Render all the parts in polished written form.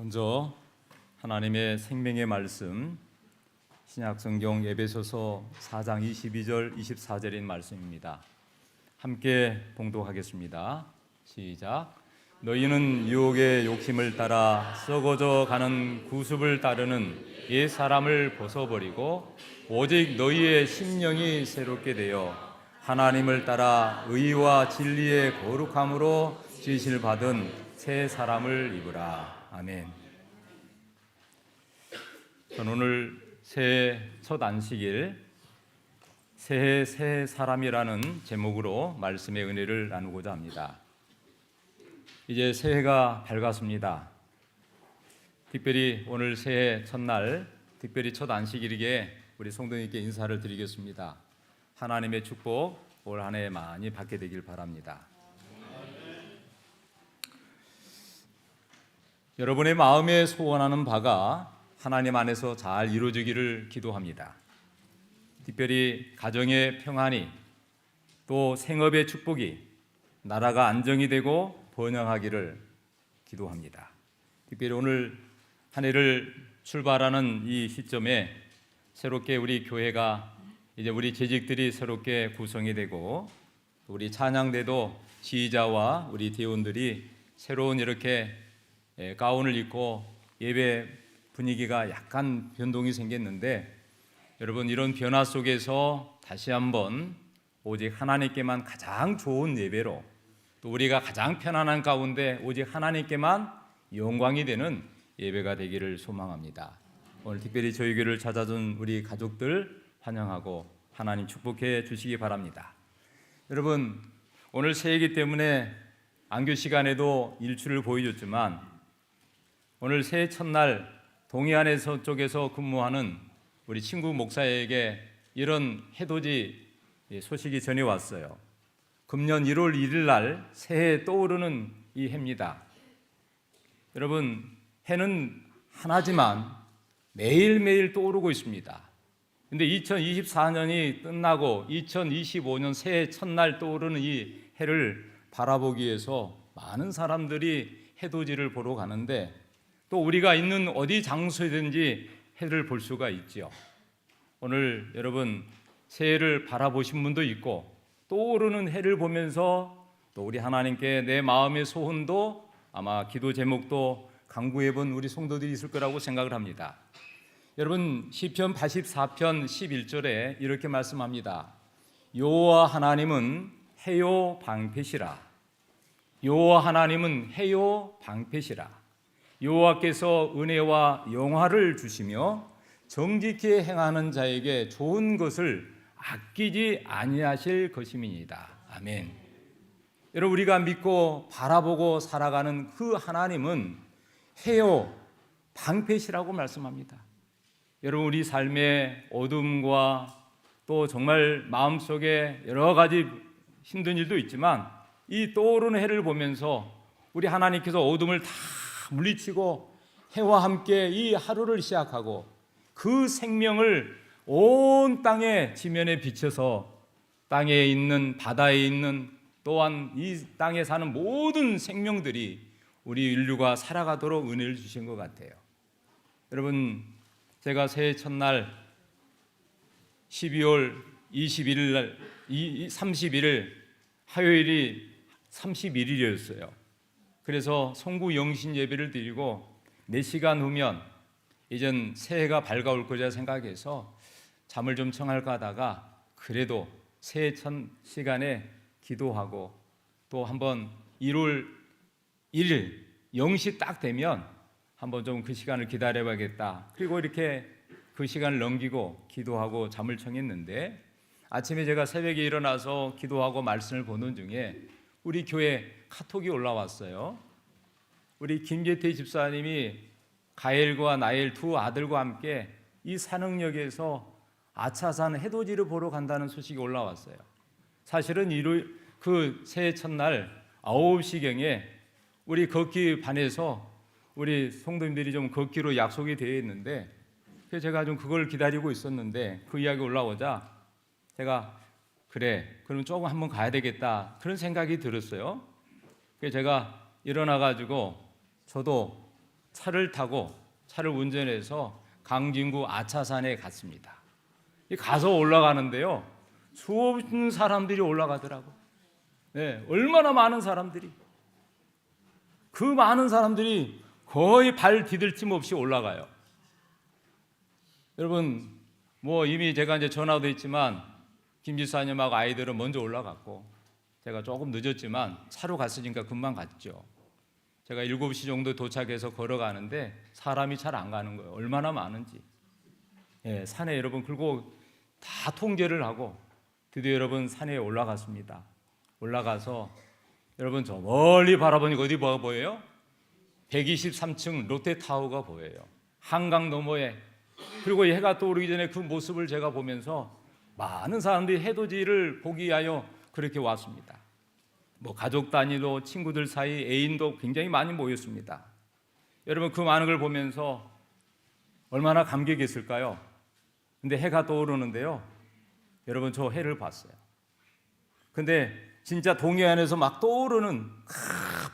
먼저 하나님의 생명의 말씀 신약성경 에베소서 4장 22절 24절인 말씀입니다. 함께 봉독하겠습니다. 시작. 너희는 유혹의 욕심을 따라 썩어져 가는 구습을 따르는 옛 사람을 벗어버리고 오직 너희의 심령이 새롭게 되어 하나님을 따라 의와 진리의 거룩함으로 지으심을 받은 새 사람을 입으라. 아멘. 저는 오늘 새해 첫 안식일 새해 새 사람이라는 제목으로 말씀의 은혜를 나누고자 합니다. 이제 새해가 밝았습니다. 특별히 오늘 새해 첫날, 특별히 첫 안식일이기에 우리 성도님께 인사를 드리겠습니다. 하나님의 축복 올 한 해 많이 받게 되길 바랍니다. 여러분의 마음에 소원하는 바가 하나님 안에서 잘 이루어지기를 기도합니다. 특별히 가정의 평안이, 또 생업의 축복이, 나라가 안정이 되고 번영하기를 기도합니다. 특별히 오늘 한 해를 출발하는 이 시점에 새롭게 우리 교회가 이제 우리 재직들이 새롭게 구성이 되고 우리 찬양대도 지휘자와 우리 대원들이 새로운 이렇게 가운을 입고 예배 분위기가 약간 변동이 생겼는데 여러분 이런 변화 속에서 다시 한번 오직 하나님께만 가장 좋은 예배로 또 우리가 가장 편안한 가운데 오직 하나님께만 영광이 되는 예배가 되기를 소망합니다. 오늘 특별히 저희 교회를 찾아준 우리 가족들 환영하고 하나님 축복해 주시기 바랍니다. 여러분 오늘 새해이기 때문에 안교 시간에도 일출을 보여줬지만 오늘 새해 첫날 동해안에서 쪽에서 근무하는 우리 친구 목사에게 이런 해돋이 소식이 전해왔어요. 금년 1월 1일 날 새해 떠오르는 이 해입니다. 여러분 해는 하나지만 매일매일 떠오르고 있습니다. 근데 2024년이 끝나고 2025년 새해 첫날 떠오르는 이 해를 바라보기 위해서 많은 사람들이 해돋이를 보러 가는데 또 우리가 있는 어디 장소에든지 해를 볼 수가 있죠. 오늘 여러분 새해를 바라보신 분도 있고 떠오르는 해를 보면서 또 우리 하나님께 내 마음의 소원도 아마 기도 제목도 간구해 본 우리 성도들이 있을 거라고 생각을 합니다. 여러분 시편 84편 11절에 이렇게 말씀합니다. 여호와 하나님은 해요 방패시라. 여호와 하나님은 해요 방패시라. 여호와께서 은혜와 영화를 주시며 정직히 행하는 자에게 좋은 것을 아끼지 아니하실 것임이니이다. 아멘. 여러분 우리가 믿고 바라보고 살아가는 그 하나님은 해요 방패시라고 말씀합니다. 여러분 우리 삶의 어둠과 또 정말 마음속에 여러 가지 힘든 일도 있지만 이 떠오르는 해를 보면서 우리 하나님께서 어둠을 다 물리치고 해와 함께 이 하루를 시작하고 그 생명을 온 땅의 지면에 비춰서 땅에 있는 바다에 있는 또한 이 땅에 사는 모든 생명들이 우리 인류가 살아가도록 은혜를 주신 것 같아요. 여러분 제가 새해 첫날 12월 21일 날 31일 화요일이 31일이었어요. 그래서 성구 영신 예배를 드리고 4시간 후면 이젠 새해가 밝아올 거라 생각해서 잠을 좀 청할까 하다가 그래도 새해 첫 시간에 기도하고 또 한번 1월 1일 0시 딱 되면 한번 좀 그 시간을 기다려봐야겠다. 그리고 이렇게 그 시간을 넘기고 기도하고 잠을 청했는데 아침에 제가 새벽에 일어나서 기도하고 말씀을 보는 중에 우리 교회 카톡이 올라왔어요. 우리 김계태 집사님이 가엘과 나엘 두 아들과 함께 이 산흥역에서 아차산 해돋이를 보러 간다는 소식이 올라왔어요. 사실은 그 새해 첫날 9시경에 우리 걷기 반에서 우리 성도님들이 좀 걷기로 약속이 되어 있는데 그래서 제가 좀 그걸 기다리고 있었는데 그 이야기 올라오자 제가 그래 그럼 조금 한번 가야 되겠다 그런 생각이 들었어요. 그래서 제가 일어나가지고 저도 차를 타고 차를 운전해서 강진구 아차산에 갔습니다. 가서 올라가는데요, 수없는 사람들이 올라가더라고. 네, 얼마나 많은 사람들이, 그 많은 사람들이 거의 발 디딜 틈 없이 올라가요. 여러분, 뭐 이미 제가 이제 전화도 했지만 김지사님하고 아이들은 먼저 올라갔고 제가 조금 늦었지만 차로 갔으니까 금방 갔죠. 제가 7시 정도 도착해서 걸어가는데 사람이 잘 안 가는 거예요. 얼마나 많은지. 예, 산에 여러분, 그리고 다 통제를 하고 드디어 여러분 산에 올라갔습니다. 올라가서 여러분 저 멀리 바라보니까 어디 보여요? 123층 롯데타워가 보여요. 한강 너머에. 그리고 해가 떠오르기 전에 그 모습을 제가 보면서 많은 사람들이 해돋이를 보기 위하여 그렇게 왔습니다. 뭐 가족 단위도, 친구들 사이, 애인도 굉장히 많이 모였습니다. 여러분, 그 많은 걸 보면서 얼마나 감격했을까요? 근데 해가 떠오르는데요, 여러분 저 해를 봤어요. 근데 진짜 동해안에서 막 떠오르는,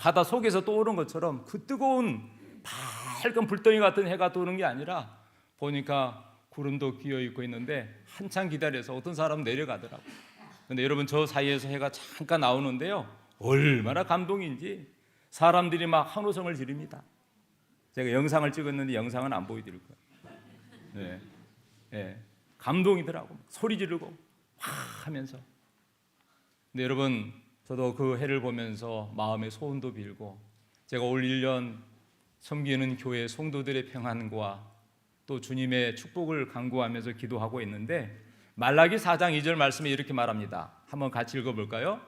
바다 속에서 떠오르는 것처럼 그 뜨거운 밝은 불덩이 같은 해가 떠오르는 게 아니라 보니까 구름도 끼어 있고 있는데 한참 기다려서 어떤 사람은 내려가더라고요. 근데 여러분 저 사이에서 해가 잠깐 나오는데요, 얼마나 감동인지 사람들이 막 환호성을 지릅니다. 제가 영상을 찍었는데 영상은 안 보여드릴 거예요. 네. 네. 감동이더라고. 소리 지르고 와 하면서. 근데 여러분, 저도 그 해를 보면서 마음의 소원도 빌고, 제가 올 1년 섬기는 교회 성도들의 평안과 또 주님의 축복을 간구하면서 기도하고 있는데, 말라기 4장 2절 말씀에 이렇게 말합니다. 한번 같이 읽어볼까요?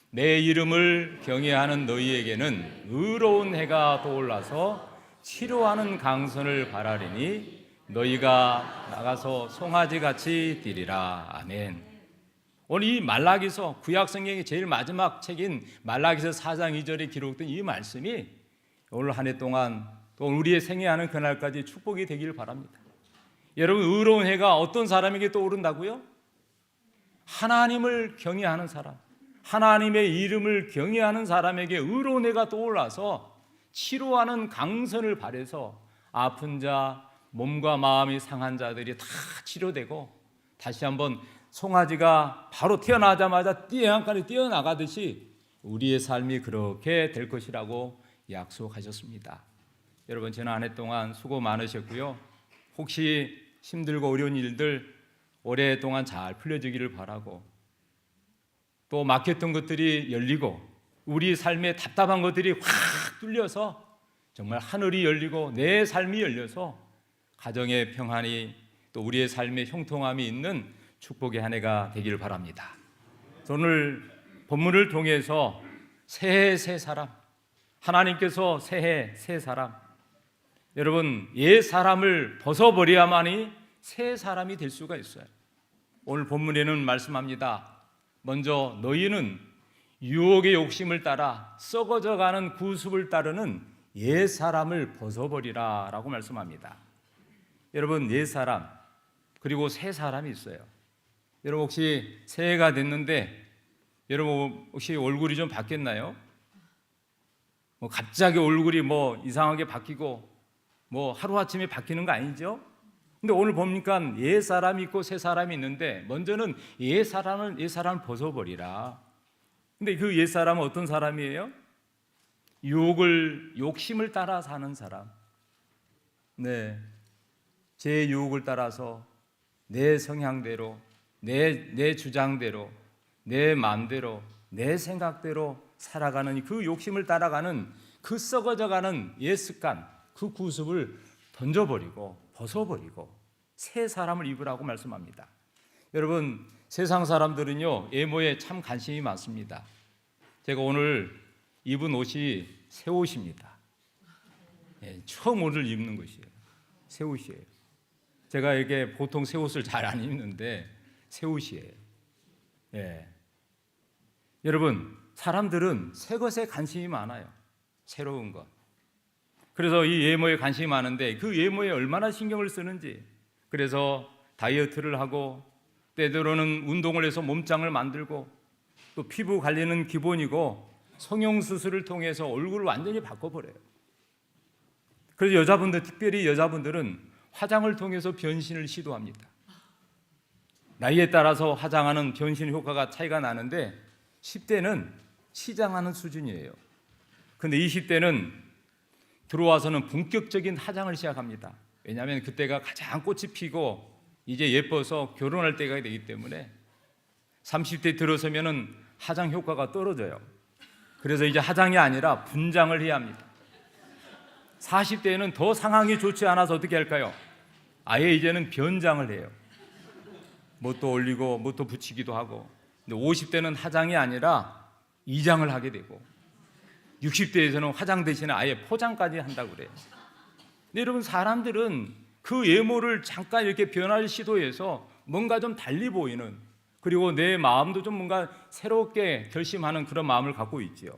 내 이름을 경외하는 너희에게는 의로운 해가 떠올라서 치료하는 강선을 바라리니 너희가 나가서 송아지같이 뛰리라. 아멘. 오늘 이 말라기서, 구약성경의 제일 마지막 책인 말라기서 4장 2절에 기록된 이 말씀이 오늘 한 해 동안 또 우리의 생애하는 그날까지 축복이 되길 바랍니다. 여러분, 의로운 해가 어떤 사람에게 떠오른다고요? 하나님을 경외하는 사람, 하나님의 이름을 경외하는 사람에게 의로운 해가 떠올라서 치료하는 강선을 발해서 아픈 자, 몸과 마음이 상한 자들이 다 치료되고 다시 한번 송아지가 바로 태어나자마자 띠양간에 뛰어나가듯이 우리의 삶이 그렇게 될 것이라고 약속하셨습니다. 여러분, 지난 한 해 동안 수고 많으셨고요. 혹시 힘들고 어려운 일들 오랫동안 잘 풀려지기를 바라고, 또 막혔던 것들이 열리고 우리 삶에 답답한 것들이 확 뚫려서 정말 하늘이 열리고 내 삶이 열려서 가정의 평안이, 또 우리의 삶의 형통함이 있는 축복의 한 해가 되기를 바랍니다. 오늘 본문을 통해서 새해 새 사람, 하나님께서 새해 새 사람, 여러분 옛 사람을 벗어버려야만이 새 사람이 될 수가 있어요. 오늘 본문에는 말씀합니다. 먼저 너희는 유혹의 욕심을 따라 썩어져가는 구습을 따르는 옛 사람을 벗어버리라 라고 말씀합니다. 여러분, 옛 사람 그리고 새 사람이 있어요. 여러분, 혹시 새해가 됐는데 여러분 혹시 얼굴이 좀 바뀌었나요? 뭐 갑자기 얼굴이 뭐 이상하게 바뀌고 뭐 하루아침에 바뀌는 거 아니죠? 근데 오늘 보니까 옛 사람이 있고 새 사람이 있는데, 먼저는 옛 사람을 벗어버리라. 근데 그 옛 사람은 어떤 사람이에요? 욕심을 따라 사는 사람. 네, 제 유혹을 따라서 내 성향대로, 내 주장대로, 내 마음대로, 내 생각대로 살아가는 그 욕심을 따라가는 그 썩어져가는 옛 습관, 그 구습을 던져버리고 벗어버리고 새 사람을 입으라고 말씀합니다. 여러분, 세상 사람들은요 외모에 참 관심이 많습니다. 제가 오늘 입은 옷이 새 옷입니다. 처음 오늘 입는 것이에요. 새 옷이에요. 제가 이게 보통 새 옷을 잘 안 입는데 새 옷이에요. 여러분, 사람들은 새 것에 관심이 많아요. 새로운 것. 그래서 이 외모에 관심이 많은데 그 외모에 얼마나 신경을 쓰는지, 그래서 다이어트를 하고 때로는 운동을 해서 몸짱을 만들고 또 피부 관리는 기본이고 성형수술을 통해서 얼굴을 완전히 바꿔버려요. 그래서 여자분들, 특별히 여자분들은 화장을 통해서 변신을 시도합니다. 나이에 따라서 화장하는 변신 효과가 차이가 나는데 10대는 치장하는 수준이에요. 근데 20대는 들어와서는 본격적인 화장을 시작합니다. 왜냐하면 그때가 가장 꽃이 피고 이제 예뻐서 결혼할 때가 되기 때문에 30대 들어서면은 화장 효과가 떨어져요. 그래서 이제 화장이 아니라 분장을 해야 합니다. 40대에는 더 상황이 좋지 않아서 어떻게 할까요? 아예 이제는 변장을 해요. 뭣도 올리고 뭣도 붙이기도 하고. 근데 50대는 화장이 아니라 이장을 하게 되고 60대에서는 화장 대신에 아예 포장까지 한다고 그래요. 근데 여러분, 사람들은 그 외모를 잠깐 이렇게 변화를 시도해서 뭔가 좀 달리 보이는, 그리고 내 마음도 좀 뭔가 새롭게 결심하는 그런 마음을 갖고 있지요.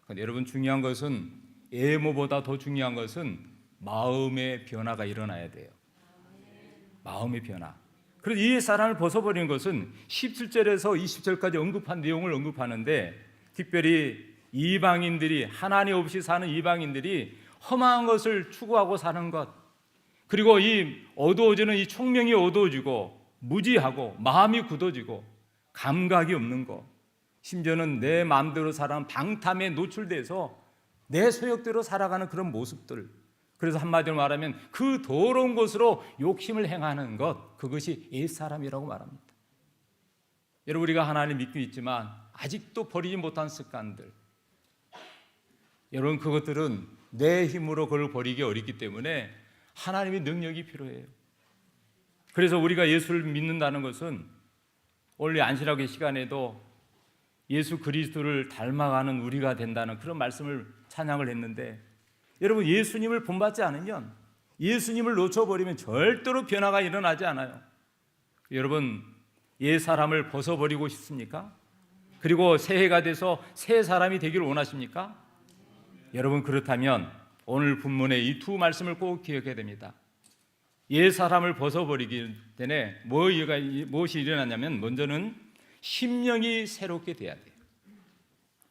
그런데 여러분, 중요한 것은, 외모보다 더 중요한 것은 마음의 변화가 일어나야 돼요. 마음의 변화. 그래서 이 사람을 벗어버리는 것은 17절에서 20절까지 언급한 내용을 언급하는데, 특별히 이방인들이, 하나님 없이 사는 이방인들이 험한 것을 추구하고 사는 것, 그리고 이 어두워지는 이 총명이 어두워지고 무지하고 마음이 굳어지고 감각이 없는 것, 심지어는 내 마음대로 살아가는 방탐에 노출돼서 내 소욕대로 살아가는 그런 모습들, 그래서 한마디로 말하면 그 더러운 것으로 욕심을 행하는 것, 그것이 옛사람이라고 말합니다. 여러분, 우리가 하나님 믿고 있지만 아직도 버리지 못한 습관들, 여러분, 그것들은 내 힘으로 그걸 버리기 어렵기 때문에 하나님의 능력이 필요해요. 그래서 우리가 예수를 믿는다는 것은, 원래 안식일의 시간에도 예수 그리스도를 닮아가는 우리가 된다는 그런 말씀을 찬양을 했는데, 여러분, 예수님을 본받지 않으면, 예수님을 놓쳐버리면 절대로 변화가 일어나지 않아요. 여러분, 옛 사람을 벗어버리고 싶습니까? 그리고 새해가 돼서 새 사람이 되기를 원하십니까? 여러분, 그렇다면 오늘 본문의 이 두 말씀을 꼭 기억해야 됩니다. 옛 사람을 벗어버리기 전에 무엇이 일어나냐면, 먼저는 심령이 새롭게 돼야 돼요.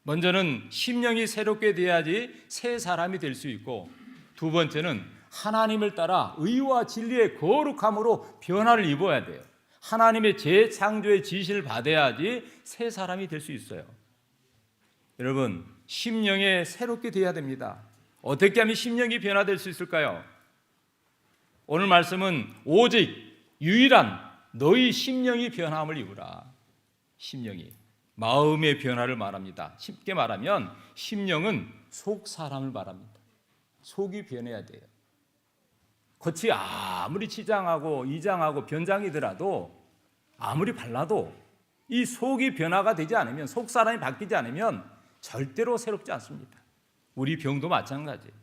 먼저는 심령이 새롭게 돼야지 새 사람이 될 수 있고, 두 번째는 하나님을 따라 의와 진리의 거룩함으로 변화를 입어야 돼요. 하나님의 재창조의 지시를 받아야지 새 사람이 될 수 있어요. 여러분, 심령이 새롭게 돼야 됩니다. 어떻게 하면 심령이 변화될 수 있을까요? 오늘 말씀은 오직 유일한 너희 심령이 변함을 입으라. 심령이, 마음의 변화를 말합니다. 쉽게 말하면 심령은 속 사람을 말합니다. 속이 변해야 돼요. 겉이 아무리 치장하고 이장하고 변장이더라도, 아무리 발라도 이 속이 변화가 되지 않으면, 속 사람이 바뀌지 않으면 절대로 새롭지 않습니다. 우리 병도 마찬가지예요.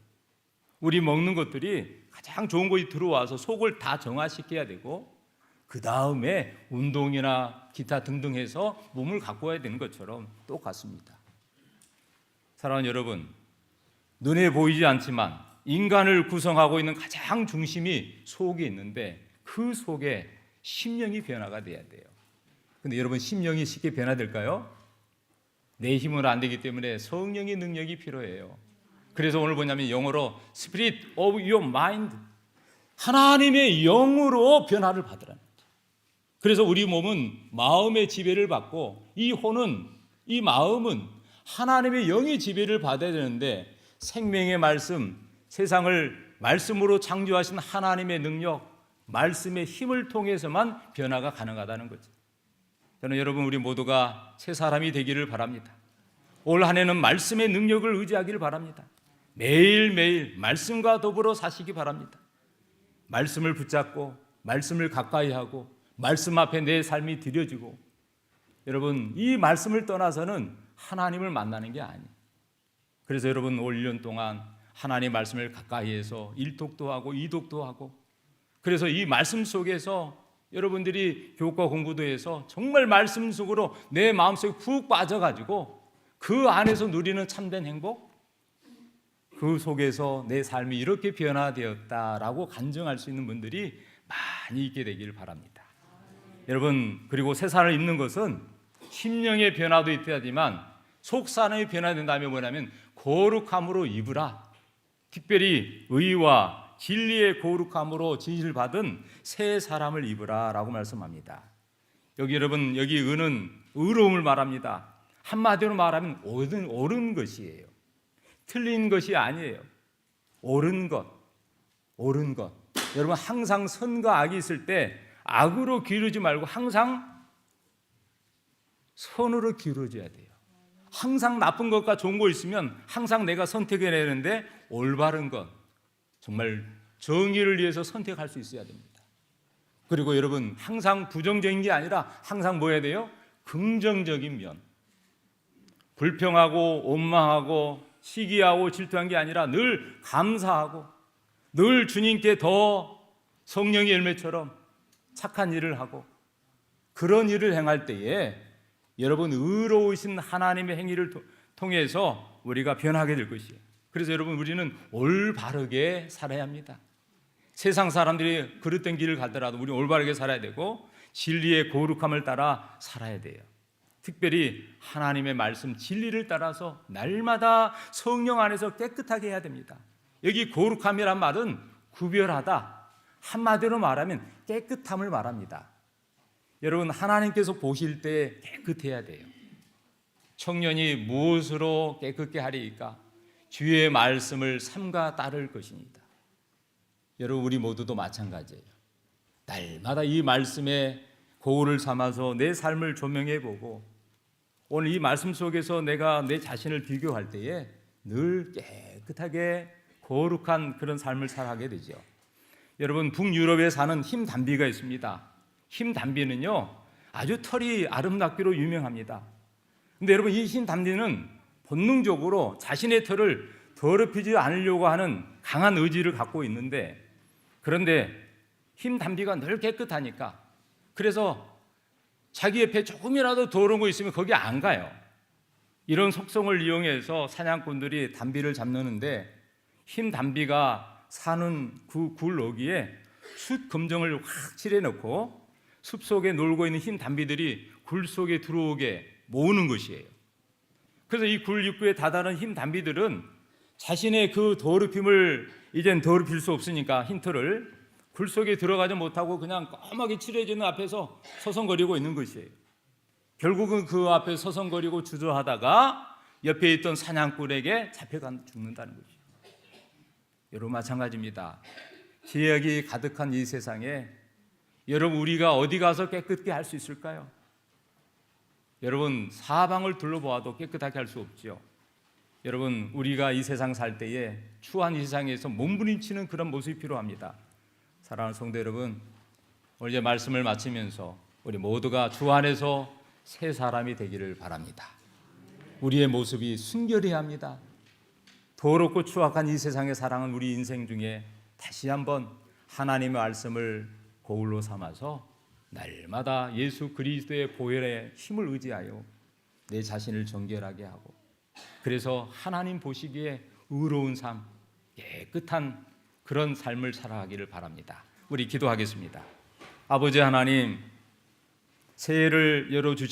우리 먹는 것들이 가장 좋은 것이 들어와서 속을 다 정화시켜야 되고, 그 다음에 운동이나 기타 등등 해서 몸을 가꿔야 되는 것처럼 똑같습니다. 사랑하는 여러분, 눈에 보이지 않지만 인간을 구성하고 있는 가장 중심이 속에 있는데, 그 속에 심령이 변화가 돼야 돼요. 근데 여러분, 심령이 쉽게 변화될까요? 내 힘으로 안 되기 때문에 성령의 능력이 필요해요. 그래서 오늘 뭐냐면 영어로 Spirit of your mind, 하나님의 영으로 변화를 받으라는 거죠. 그래서 우리 몸은 마음의 지배를 받고, 이 혼은, 이 마음은 하나님의 영의 지배를 받아야 되는데, 생명의 말씀, 세상을 말씀으로 창조하신 하나님의 능력, 말씀의 힘을 통해서만 변화가 가능하다는 거죠. 저는 여러분, 우리 모두가 새 사람이 되기를 바랍니다. 올 한 해는 말씀의 능력을 의지하기를 바랍니다. 매일매일 말씀과 더불어 사시기 바랍니다. 말씀을 붙잡고, 말씀을 가까이 하고, 말씀 앞에 내 삶이 드려지고, 여러분, 이 말씀을 떠나서는 하나님을 만나는 게 아니에요. 그래서 여러분, 올 1년 동안 하나님의 말씀을 가까이 해서 일독도 하고 이독도 하고, 그래서 이 말씀 속에서 여러분들이 교과 공부도 해서 정말 말씀 속으로 내 마음속에 푹 빠져가지고 그 안에서 누리는 참된 행복, 그 속에서 내 삶이 이렇게 변화되었다라고 간증할 수 있는 분들이 많이 있게 되기를 바랍니다. 여러분, 그리고 세상을 입는 것은 심령의 변화도 있어야지만 속 사람이 변화된다면 뭐냐면 거룩함으로 입으라. 특별히 의와 진리의 거룩함으로 진실을 받은 새 사람을 입으라라고 말씀합니다. 여러분, 여기 의는 의로움을 말합니다. 한마디로 말하면 옳은 것이에요. 틀린 것이 아니에요. 옳은 것. 여러분, 항상 선과 악이 있을 때 악으로 기울지 말고 항상 선으로 기울어져야 돼요. 항상 나쁜 것과 좋은 거 있으면 항상 내가 선택해내는데 올바른 것, 정말 정의를 위해서 선택할 수 있어야 됩니다. 그리고 여러분, 항상 부정적인 게 아니라 항상 뭐 해야 돼요? 긍정적인 면. 불평하고 원망하고 시기하고 질투한 게 아니라 늘 감사하고 늘 주님께 더 성령의 열매처럼 착한 일을 하고 그런 일을 행할 때에 여러분, 의로우신 하나님의 행위를 통해서 우리가 변하게 될 것이에요. 그래서 여러분, 우리는 올바르게 살아야 합니다. 세상 사람들이 그릇된 길을 가더라도 우리는 올바르게 살아야 되고 진리의 거룩함을 따라 살아야 돼요. 특별히 하나님의 말씀 진리를 따라서 날마다 성령 안에서 깨끗하게 해야 됩니다. 여기 거룩함이란 말은 구별하다, 한마디로 말하면 깨끗함을 말합니다. 여러분, 하나님께서 보실 때 깨끗해야 돼요. 청년이 무엇으로 깨끗게 하리이까? 주의 말씀을 삼가 따를 것입니다. 여러분, 우리 모두도 마찬가지예요. 날마다 이 말씀에 거울을 삼아서 내 삶을 조명해 보고 오늘 이 말씀 속에서 내가 내 자신을 비교할 때에 늘 깨끗하게 거룩한 그런 삶을 살아가게 되죠. 여러분, 북유럽에 사는 흰담비가 있습니다. 흰담비는요 아주 털이 아름답기로 유명합니다. 근데 여러분, 이 흰담비는 본능적으로 자신의 털을 더럽히지 않으려고 하는 강한 의지를 갖고 있는데, 그런데 흰담비가 늘 깨끗하니까 그래서 자기 옆에 조금이라도 더러운 거 있으면 거기 안 가요. 이런 속성을 이용해서 사냥꾼들이 담비를 잡는데 흰담비가 사는 그 굴 어귀에 숯 검정을 확 칠해놓고 숲속에 놀고 있는 흰담비들이 굴 속에 들어오게 모으는 것이에요. 그래서 이 굴 입구에 다다른 흰담비들은 자신의 그 더럽힘을 이젠 더럽힐 수 없으니까 흰털을 굴 속에 들어가지 못하고 그냥 까맣게 칠해지는 앞에서 서성거리고 있는 것이에요. 결국은 그 앞에 서성거리고 주저하다가 옆에 있던 사냥꾼에게 잡혀가 죽는다는 것이에요. 여러분, 마찬가지입니다. 죄악이 가득한 이 세상에 여러분, 우리가 어디 가서 깨끗게 할 수 있을까요? 여러분, 사방을 둘러보아도 깨끗하게 할 수 없죠. 여러분, 우리가 이 세상 살 때에 추한 이 세상에서 몸부림치는 그런 모습이 필요합니다. 사랑하는 성도 여러분, 오늘 이제 말씀을 마치면서 우리 모두가 주 안에서 새 사람이 되기를 바랍니다. 우리의 모습이 순결해야 합니다. 더럽고 추악한 이 세상의 사랑은 우리 인생 중에 다시 한번 하나님의 말씀을 거울로 삼아서 날마다 예수 그리스도의 보혈의 힘을 의지하여 내 자신을 정결하게 하고, 그래서 하나님 보시기에 의로운 삶, 깨끗한 그런 삶을 살아가기를 바랍니다. 우리 기도하겠습니다. 아버지 하나님, 새해를 열어주시